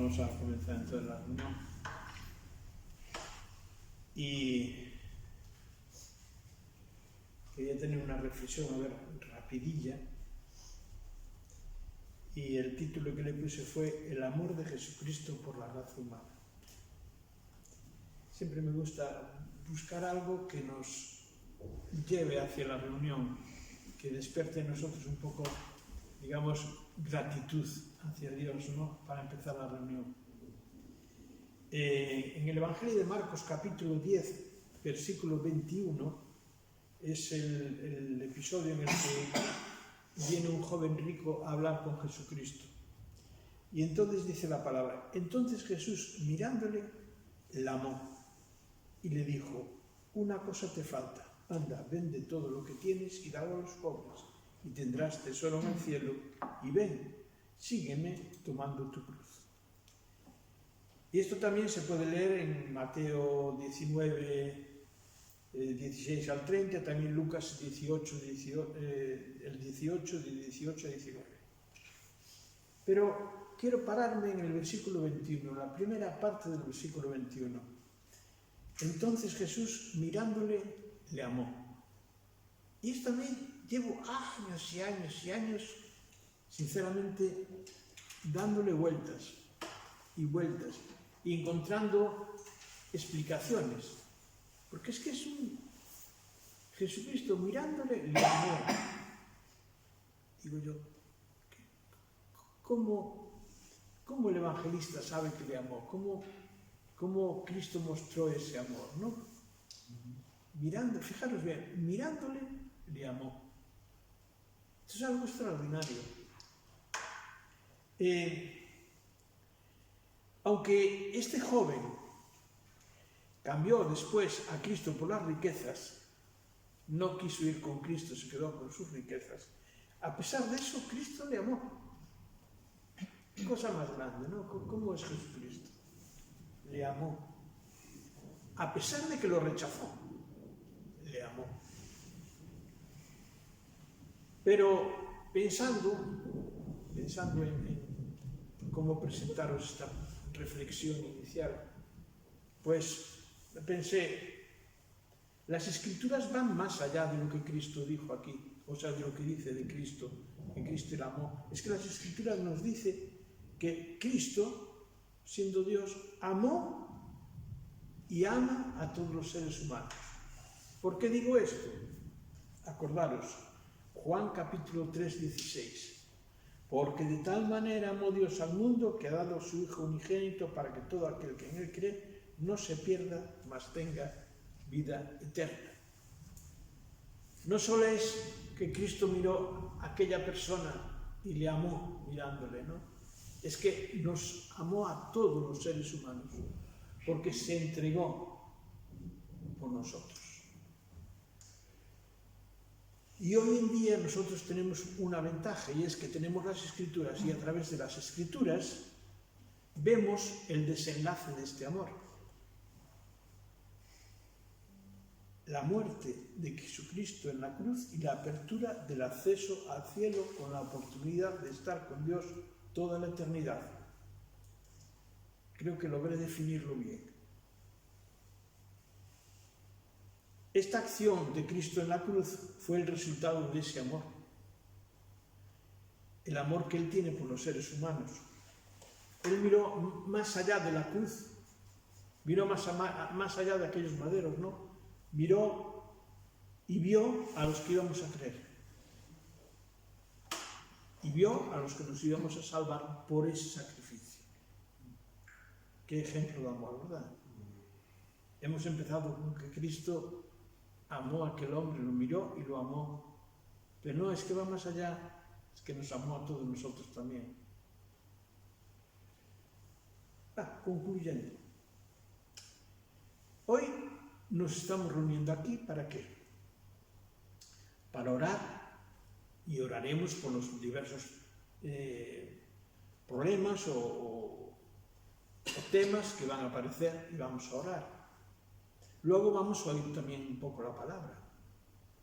vamos a comenzar entonces la reunión. Y quería tener una reflexión, a ver, rapidilla. Y el título que le puse fue El amor de Jesucristo por la raza humana. Siempre me gusta buscar algo que nos lleve hacia la reunión, que despierte en nosotros un poco, digamos, gratitud hacia Dios, ¿no? Para empezar la reunión. En el Evangelio de Marcos, capítulo 10, versículo 21, es el episodio en el que viene un joven rico a hablar con Jesucristo. Y entonces dice la palabra: entonces Jesús, mirándole, la amó y le dijo: una cosa te falta, anda, vende todo lo que tienes y dalo a los pobres, y tendrás tesoro en el cielo, y ven, sígueme tomando tu cruz. Y esto también se puede leer en Mateo 19, 16 al 30, también Lucas 18, el 18, de 18 a 19. Pero quiero pararme en el versículo 21, la primera parte del versículo 21. Entonces Jesús, mirándole, le amó. Y esto también llevo años y años y años, sinceramente, dándole vueltas y vueltas y encontrando explicaciones. Porque es que es Jesucristo mirándole, le amó. Digo yo, ¿cómo el evangelista sabe que le amó? ¿Cómo Cristo mostró ese amor, no? Mirando, fijaros bien, mirándole, le amó. Esto es algo extraordinario. Aunque este joven cambió después a Cristo por las riquezas, no quiso ir con Cristo, se quedó con sus riquezas. A pesar de eso, Cristo le amó. Qué cosa más grande, ¿no? ¿Cómo es Jesucristo? Le amó. A pesar de que lo rechazó, le amó. Pero pensando en cómo presentaros esta reflexión inicial, pues pensé, las Escrituras van más allá de lo que Cristo dijo aquí, o sea, de lo que dice de Cristo, que Cristo le amó. Es que las Escrituras nos dicen que Cristo, siendo Dios, amó y ama a todos los seres humanos. ¿Por qué digo esto? Acordaros, Juan capítulo 3, 16. Porque de tal manera amó Dios al mundo que ha dado a su Hijo unigénito para que todo aquel que en él cree no se pierda, mas tenga vida eterna. No solo es que Cristo miró a aquella persona y le amó mirándole, ¿no? Es que nos amó a todos los seres humanos, porque se entregó por nosotros. Y hoy en día nosotros tenemos una ventaja, y es que tenemos las Escrituras, y a través de las Escrituras vemos el desenlace de este amor. La muerte de Jesucristo en la cruz y la apertura del acceso al cielo con la oportunidad de estar con Dios toda la eternidad. Creo que logré definirlo bien. Esta acción de Cristo en la cruz fue el resultado de ese amor. El amor que Él tiene por los seres humanos. Él miró más allá de la cruz, miró más allá de aquellos maderos, ¿no? Miró y vio a los que íbamos a creer. Y vio a los que nos íbamos a salvar por ese sacrificio. Qué ejemplo de amor, ¿verdad? Hemos empezado con que Cristo amó a aquel hombre, lo miró y lo amó. Pero no, es que va más allá, es que nos amó a todos nosotros también. Concluyendo. Hoy nos estamos reuniendo aquí, ¿para qué? Para orar, y oraremos por los diversos problemas o temas que van a aparecer, y vamos a orar. Luego vamos a oír también un poco la palabra,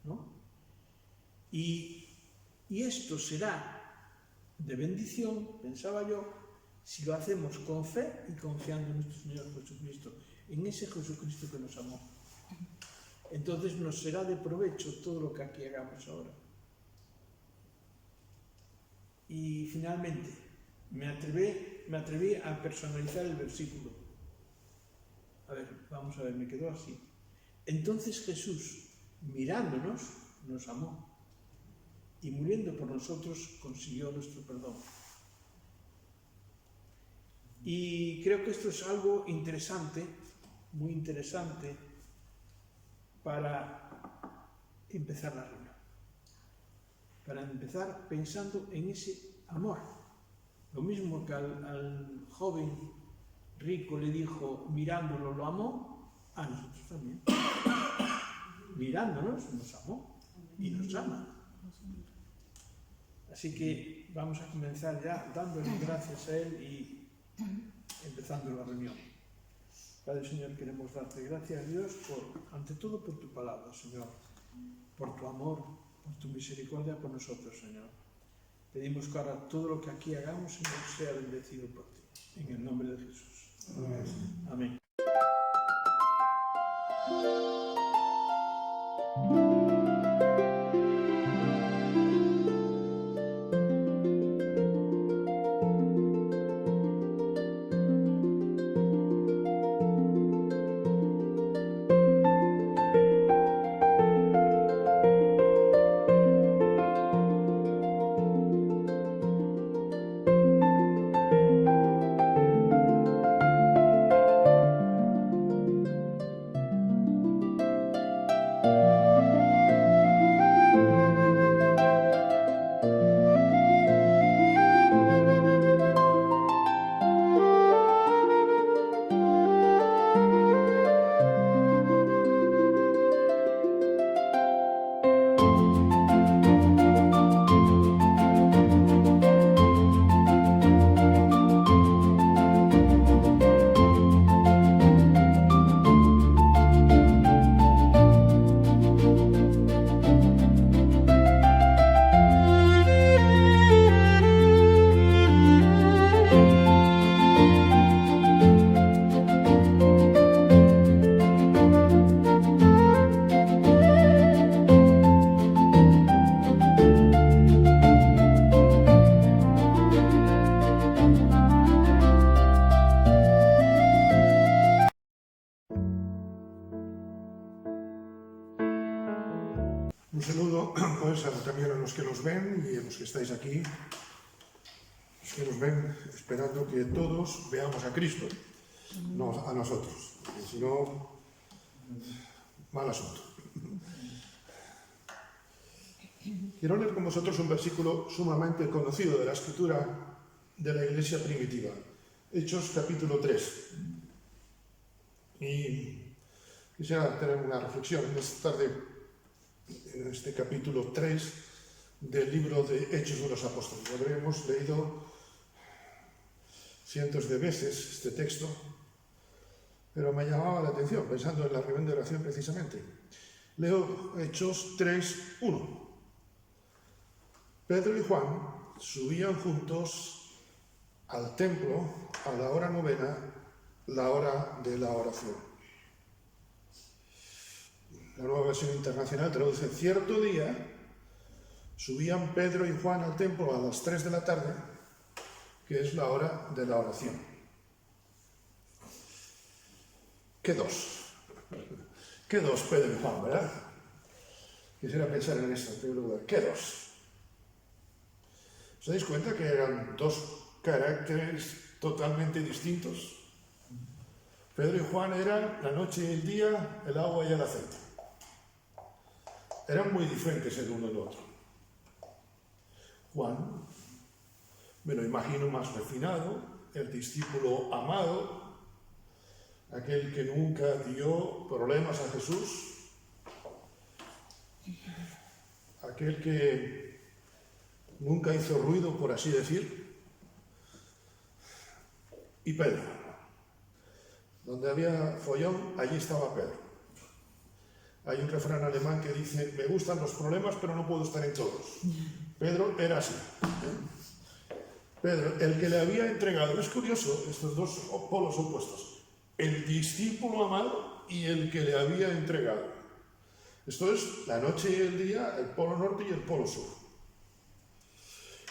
¿no? Y esto será de bendición, pensaba yo, si lo hacemos con fe y confiando en nuestro Señor Jesucristo, en ese Jesucristo que nos amó. Entonces nos será de provecho todo lo que aquí hagamos ahora. Y finalmente, me atreví a personalizar el versículo. A ver, vamos a ver, me quedó así. Entonces Jesús, mirándonos, nos amó y muriendo por nosotros consiguió nuestro perdón. Y creo que esto es algo interesante, muy interesante, para empezar la reunión. Para empezar pensando en ese amor. Lo mismo que al joven rico le dijo, mirándolo lo amó, a nosotros también. Mirándonos nos amó y nos ama. Así que vamos a comenzar ya dándole gracias a Él y empezando la reunión. Padre Señor, queremos darte gracias, Dios, ante todo por tu palabra, Señor, por tu amor, por tu misericordia por nosotros, Señor. Pedimos que ahora todo lo que aquí hagamos, Señor, sea bendecido por ti. En el nombre de Jesús. Amén. Amén. Un saludo pues también a los que nos ven y a los que estáis aquí, los que nos ven, esperando que todos veamos a Cristo, no a nosotros, porque si no, mal asunto. Quiero leer con vosotros un versículo sumamente conocido de la Escritura de la Iglesia primitiva, Hechos capítulo 3. Y quisiera tener una reflexión en esta tarde en este capítulo 3 del libro de Hechos de los Apóstoles. Lo hemos leído cientos de veces este texto, pero me llamaba la atención, pensando en la reunión de oración precisamente. Leo Hechos 3:1. Pedro y Juan subían juntos al templo a la hora novena, la hora de la oración. La Nueva Versión Internacional traduce: cierto día subían Pedro y Juan al templo a las 3 de la tarde, que es la hora de la oración. ¿Qué dos? ¿Qué dos, Pedro y Juan, verdad? Quisiera pensar en esto en primer lugar. ¿Qué dos? ¿Os dais cuenta que eran dos caracteres totalmente distintos? Pedro y Juan eran la noche y el día, el agua y el aceite. Eran muy diferentes el uno del otro. Juan, me lo imagino más refinado, el discípulo amado, aquel que nunca dio problemas a Jesús, aquel que nunca hizo ruido, por así decir, y Pedro. Donde había follón, allí estaba Pedro. Hay un refrán alemán que dice: me gustan los problemas, pero no puedo estar en todos. Pedro era así. Pedro, el que le había entregado. Es curioso, estos dos polos opuestos. El discípulo amado y el que le había entregado. Esto es la noche y el día, el polo norte y el polo sur.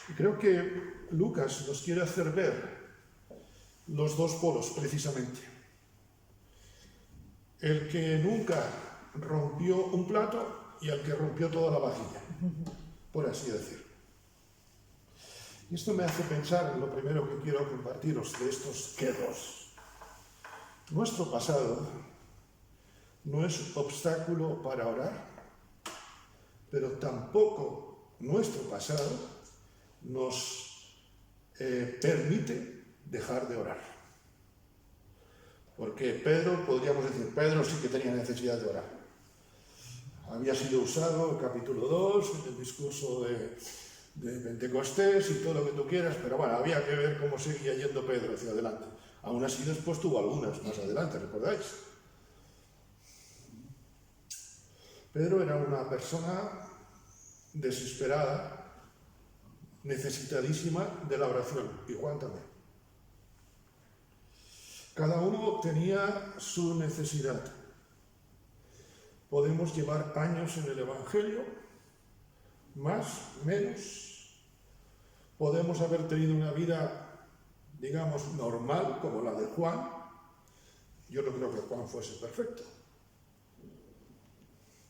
Y creo que Lucas nos quiere hacer ver los dos polos, precisamente. El que nunca rompió un plato y el que rompió toda la vajilla, por así decir. Y esto me hace pensar en lo primero que quiero compartiros de estos quedos. Nuestro pasado no es obstáculo para orar, pero tampoco nuestro pasado nos permite dejar de orar. Porque Pedro, podríamos decir, Pedro sí que tenía necesidad de orar. Había sido usado el capítulo 2, en el discurso de Pentecostés y todo lo que tú quieras, pero bueno, había que ver cómo seguía yendo Pedro hacia adelante. Aún así después tuvo algunas más adelante, ¿recordáis? Pedro era una persona desesperada, necesitadísima de la oración, y Juan también. Cada uno tenía su necesidad. Podemos llevar años en el Evangelio, más, menos. Podemos haber tenido una vida, digamos, normal, como la de Juan. Yo no creo que Juan fuese perfecto.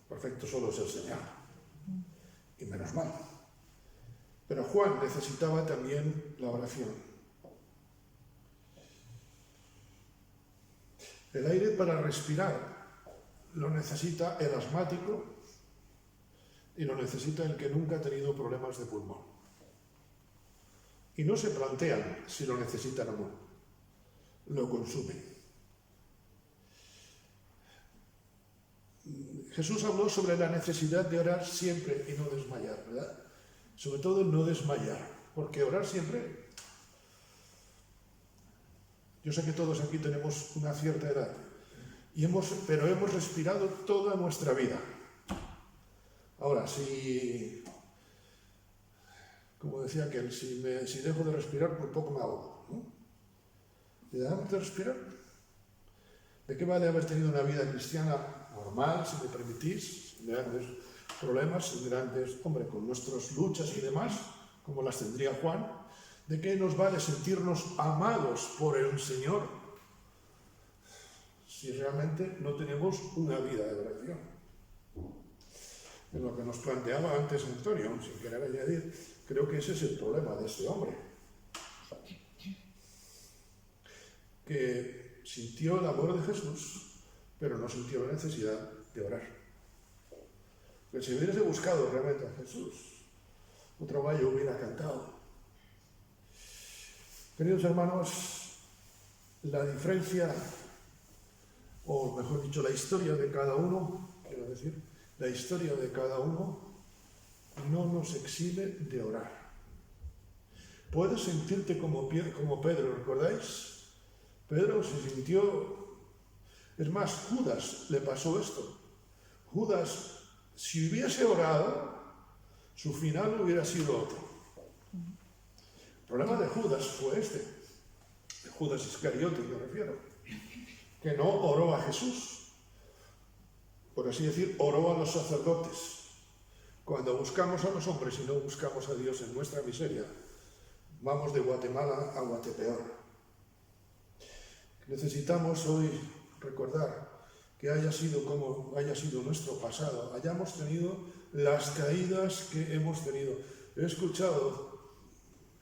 Perfecto solo es el Señor. Y menos mal. Pero Juan necesitaba también la oración. El aire para respirar lo necesita el asmático y lo necesita el que nunca ha tenido problemas de pulmón. Y no se plantean si lo necesitan o no. Lo consumen. Jesús habló sobre la necesidad de orar siempre y no desmayar, ¿verdad? Sobre todo el no desmayar, porque orar siempre. Yo sé que todos aquí tenemos una cierta edad, pero hemos respirado toda nuestra vida. Ahora, como decía aquel, si dejo de respirar, por poco me ahogo, ¿no? ¿Y dejamos de respirar? ¿De qué vale haber tenido una vida cristiana normal, si me permitís, sin grandes problemas, sin grandes, hombre, con nuestras luchas y demás, como las tendría Juan? ¿De qué nos vale sentirnos amados por el Señor si realmente no tenemos una vida de oración? Es lo que nos planteaba antes Antonio, sin querer añadir, creo que ese es el problema de este hombre, que sintió el amor de Jesús, pero no sintió la necesidad de orar. Que si hubiese buscado realmente a Jesús, otro gallo hubiera cantado. Queridos hermanos, la diferencia, o mejor dicho, la historia de cada uno, quiero decir, la historia de cada uno no nos exime de orar. Puedes sentirte como Pedro, ¿recordáis? Pedro se sintió... Es más, Judas le pasó esto. Judas, si hubiese orado, su final hubiera sido otro. El problema de Judas fue este, de Judas Iscariote me refiero, que no oró a Jesús, por así decir, oró a los sacerdotes. Cuando buscamos a los hombres y no buscamos a Dios en nuestra miseria, vamos de Guatemala a Guatepeor. Necesitamos hoy recordar que haya sido como haya sido nuestro pasado, hayamos tenido las caídas que hemos tenido. He escuchado,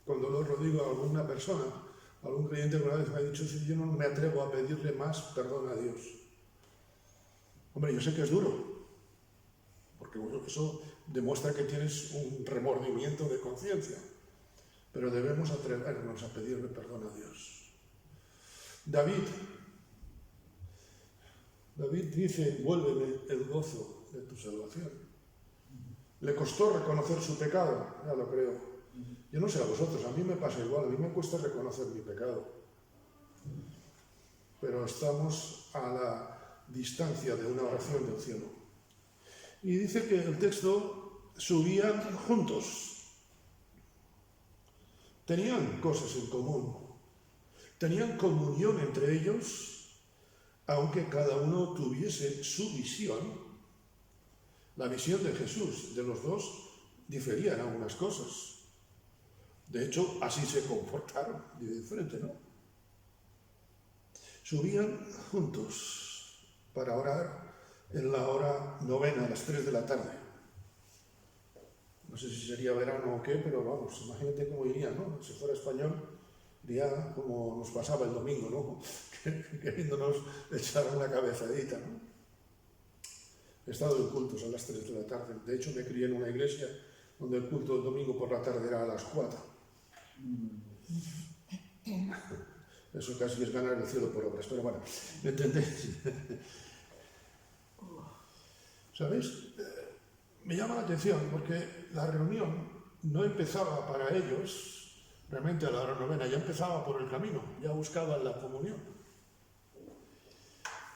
con dolor lo digo, a alguna persona, algún creyente alguna vez me ha dicho, si yo no me atrevo a pedirle más perdón a Dios. Hombre, yo sé que es duro, porque eso demuestra que tienes un remordimiento de conciencia, pero debemos atrevernos a pedirle perdón a Dios. David dice, vuélveme el gozo de tu salvación. Le costó reconocer su pecado, ya lo creo. Yo no sé a vosotros, a mí me pasa igual, a mí me cuesta reconocer mi pecado. Pero estamos a la distancia de una oración del cielo. Y dice que el texto subían juntos. tenían cosas en común, tenían comunión entre ellos, aunque cada uno tuviese su visión. La visión de Jesús, de los dos, difería en algunas cosas. De hecho, así se comportaron, de diferente, ¿no? Subían juntos para orar en la hora novena, a las 3 de la tarde. No sé si sería verano o qué, pero vamos, imagínate cómo iría, ¿no? Si fuera español, iría como nos pasaba el domingo, ¿no? Queriéndonos echar una cabezadita, ¿no? He estado en cultos a las 3 de la tarde. De hecho, me crié en una iglesia donde el culto del domingo por la tarde era a las 4. Eso casi es ganar el cielo por obras, pero bueno, ¿me entendéis? ¿Sabéis? Me llama la atención porque la reunión no empezaba para ellos realmente a la hora novena, ya empezaba por el camino, ya buscaban la comunión.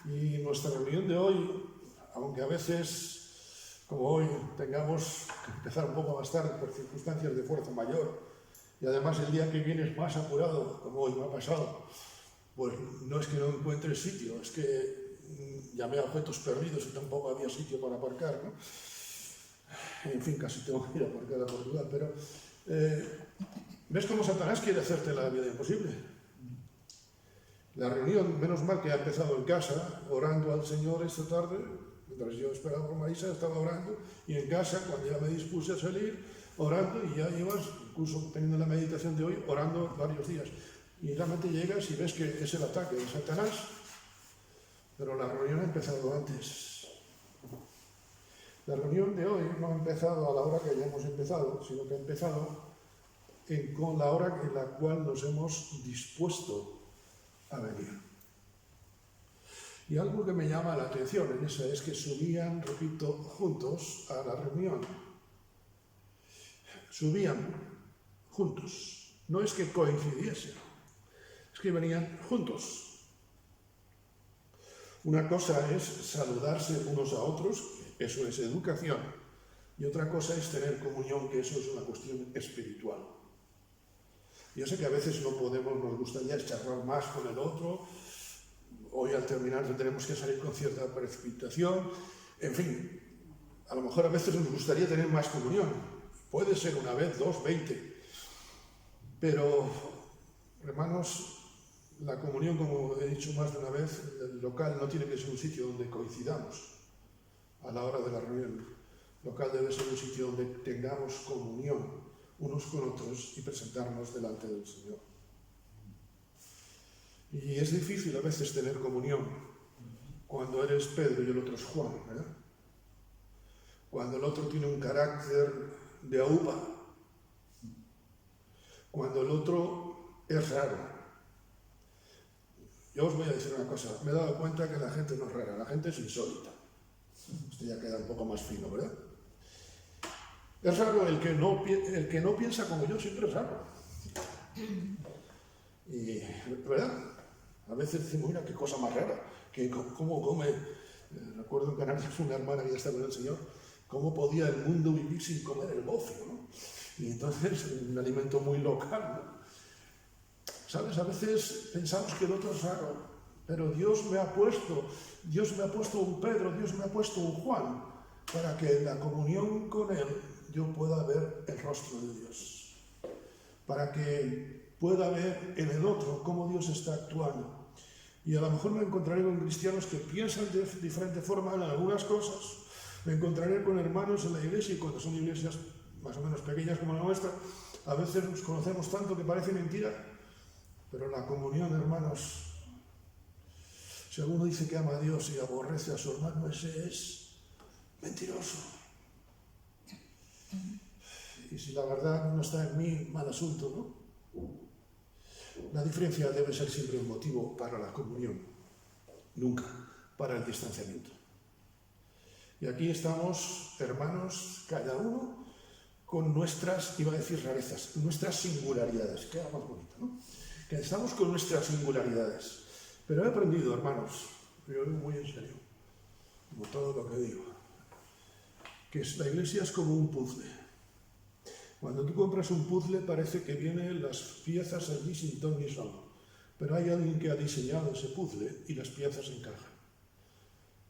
Y nuestra reunión de hoy, aunque a veces, como hoy, tengamos que empezar un poco más tarde por circunstancias de fuerza mayor, y además el día que vienes más apurado, como hoy me ha pasado, pues no es que no encuentre sitio, es que llamé a objetos perdidos y tampoco había sitio para aparcar, ¿no? En fin, casi tengo que ir a aparcar a Portugal, pero ¿ves cómo Satanás quiere hacerte la vida imposible? La reunión, menos mal que ha empezado en casa, orando al Señor esta tarde, mientras yo esperaba por Marisa, estaba orando, y en casa, cuando ya me dispuse a salir, orando, y ya llevas, incluso teniendo la meditación de hoy, orando varios días. Y realmente llegas y ves que es el ataque de Satanás, pero la reunión ha empezado antes. La reunión de hoy no ha empezado a la hora que ya hemos empezado, sino que ha empezado con la hora en la cual nos hemos dispuesto a venir. Y algo que me llama la atención en eso es que subían, repito, juntos a la reunión. Subían juntos. No es que coincidiesen, es que venían juntos. Una cosa es saludarse unos a otros, eso es educación, y otra cosa es tener comunión, que eso es una cuestión espiritual. Yo sé que a veces no podemos, nos gustaría charlar más con el otro, hoy al terminar tendremos que salir con cierta precipitación, en fin, a lo mejor a veces nos gustaría tener más comunión, puede ser una vez, 2, 20, pero hermanos, la comunión, como he dicho más de una vez, el local no tiene que ser un sitio donde coincidamos a la hora de la reunión. El local debe ser un sitio donde tengamos comunión unos con otros y presentarnos delante del Señor. Y es difícil a veces tener comunión cuando eres Pedro y el otro es Juan, ¿verdad? Cuando el otro tiene un carácter de aupa, cuando el otro es raro. Yo os voy a decir una cosa, me he dado cuenta que la gente no es rara, la gente es insólita. Esto ya queda un poco más fino, ¿verdad? Es raro el que no piensa como yo, siempre es raro. Y, ¿verdad? A veces decimos, mira, qué cosa más rara, que cómo come. Recuerdo en Canarias una hermana que ya está con el Señor, cómo podía el mundo vivir sin comer el bofio, ¿no? Y entonces, un alimento muy local, ¿no? ¿Sabes? A veces pensamos que el otro es raro, pero Dios me ha puesto un Pedro, Dios me ha puesto un Juan, para que en la comunión con Él yo pueda ver el rostro de Dios, para que pueda ver en el otro cómo Dios está actuando. Y a lo mejor me encontraré con cristianos que piensan de diferente forma en algunas cosas, me encontraré con hermanos en la iglesia, y cuando son iglesias más o menos pequeñas como la nuestra, a veces nos conocemos tanto que parece mentira. Pero la comunión, hermanos, si alguno dice que ama a Dios y aborrece a su hermano, ese es mentiroso. Y si la verdad no está en mí, mal asunto, ¿no? La diferencia debe ser siempre un motivo para la comunión, nunca para el distanciamiento. Y aquí estamos, hermanos, cada uno con nuestras, iba a decir rarezas, nuestras singularidades, queda más bonito, ¿no? Que estamos con nuestras singularidades. Pero he aprendido, hermanos, yo digo muy en serio, como todo lo que digo, que la iglesia es como un puzzle. Cuando tú compras un puzzle parece que vienen las piezas allí sin ton ni son, pero hay alguien que ha diseñado ese puzzle y las piezas encajan.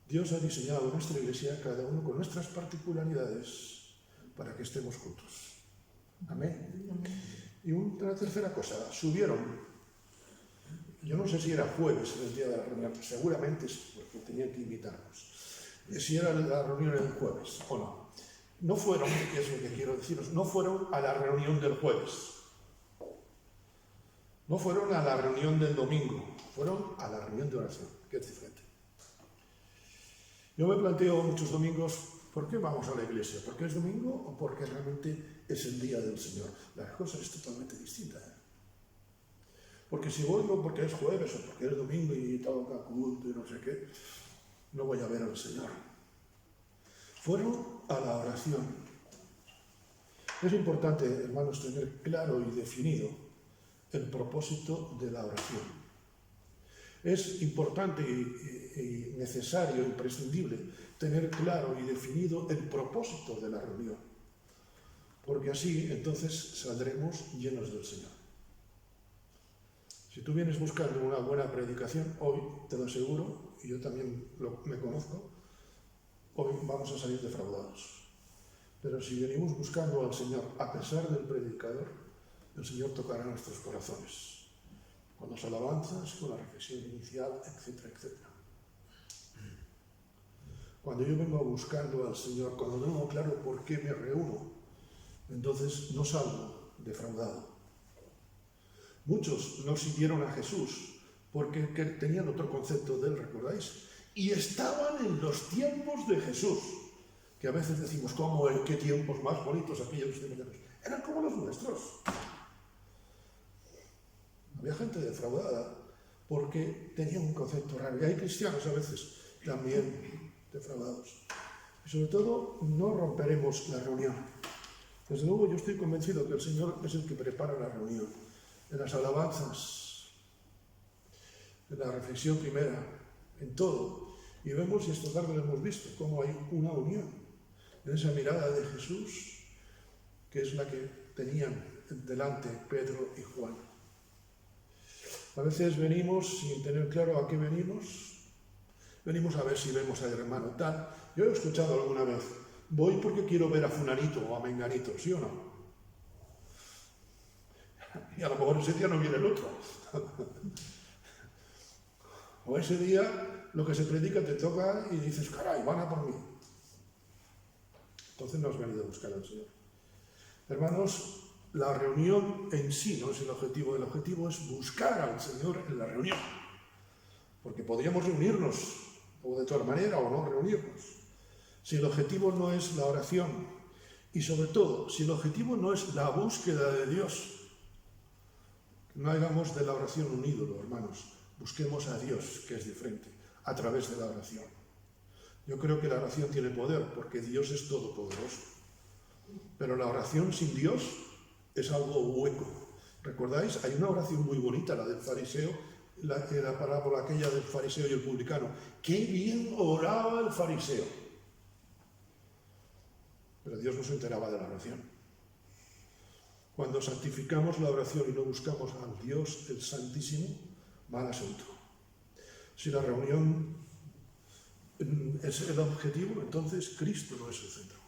Dios ha diseñado nuestra iglesia, cada uno con nuestras particularidades, para que estemos juntos. Amén. Y una tercera cosa, subieron, yo no sé si era jueves el día de la reunión, seguramente es porque tenían que invitarnos, si era la reunión el jueves o no. No fueron, que es lo que quiero deciros, no fueron a la reunión del jueves, no fueron a la reunión del domingo, fueron a la reunión de oración, que es diferente. Yo me planteo muchos domingos, ¿por qué vamos a la iglesia? ¿Porque es domingo o porque realmente es el día del Señor? La cosa es totalmente distinta. Porque si voy no porque es jueves o porque es domingo y toca culto y no sé qué, no voy a ver al Señor. Fueron a la oración. Es importante, hermanos, tener claro y definido el propósito de la oración. Es importante y necesario, imprescindible, tener claro y definido el propósito de la reunión, porque así entonces saldremos llenos del Señor. Si tú vienes buscando una buena predicación, hoy, te lo aseguro, y yo también me conozco, hoy vamos a salir defraudados. Pero si venimos buscando al Señor, a pesar del predicador, el Señor tocará nuestros corazones, con las alabanzas, con la reflexión inicial, etcétera, etcétera. Cuando yo vengo buscando al Señor, cuando tengo claro por qué me reúno, entonces no salgo defraudado. Muchos no siguieron a Jesús porque tenían otro concepto de él, ¿recordáis? Y estaban en los tiempos de Jesús, que a veces decimos, ¿cómo? ¿En qué tiempos más bonitos aquellos que tenemos? Eran como los nuestros. Había gente defraudada porque tenía un concepto raro. Y hay cristianos a veces también defraudados. Y sobre todo, no romperemos la reunión. Desde luego, yo estoy convencido que el Señor es el que prepara la reunión. En las alabanzas, en la reflexión primera, en todo. Y vemos, y esta tarde lo hemos visto, cómo hay una unión en esa mirada de Jesús, que es la que tenían delante Pedro y Juan. A veces venimos sin tener claro a qué venimos. Venimos a ver si vemos al hermano tal. Yo he escuchado alguna vez, voy porque quiero ver a Funanito o a Menganito, ¿sí o no? Y a lo mejor ese día no viene el otro. O ese día lo que se predica te toca y dices, caray, van a por mí. Entonces no has venido a buscar al Señor. Hermanos, la reunión en sí no es el objetivo es buscar al Señor en la reunión. Porque podríamos reunirnos, o de toda manera, o no reunirnos. Si el objetivo no es la oración, y sobre todo, si el objetivo no es la búsqueda de Dios, no hagamos de la oración un ídolo, hermanos. Busquemos a Dios, que es diferente, a través de la oración. Yo creo que la oración tiene poder, porque Dios es todopoderoso. Pero la oración sin Dios es algo hueco. ¿Recordáis? Hay una oración muy bonita, la del fariseo, la parábola aquella del fariseo y el publicano. ¡Qué bien oraba el fariseo! Pero Dios no se enteraba de la oración. Cuando santificamos la oración y no buscamos al Dios, el Santísimo, mal asunto. Si la reunión es el objetivo, entonces Cristo no es el centro.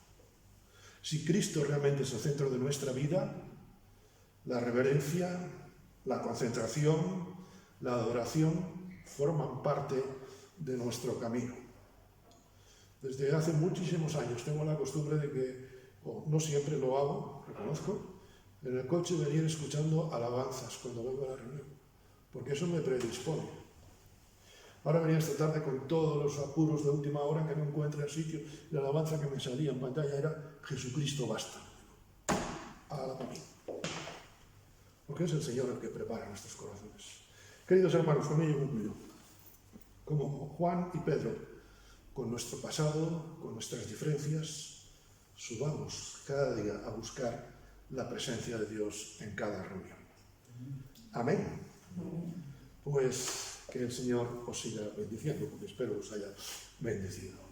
Si Cristo realmente es el centro de nuestra vida, la reverencia, la concentración, la adoración forman parte de nuestro camino. Desde hace muchísimos años tengo la costumbre de que, no siempre lo hago, reconozco, en el coche venir escuchando alabanzas cuando vengo a la reunión, porque eso me predispone. Ahora venía esta tarde con todos los apuros de última hora que no encuentro el sitio, y la alabanza que me salía en pantalla era Jesucristo basta. Hágala para mí. Porque es el Señor el que prepara nuestros corazones. Queridos hermanos, con ello concluyo. Como Juan y Pedro, con nuestro pasado, con nuestras diferencias, subamos cada día a buscar la presencia de Dios en cada reunión. Amén. Pues que el Señor os siga bendiciendo, porque espero os haya bendecido.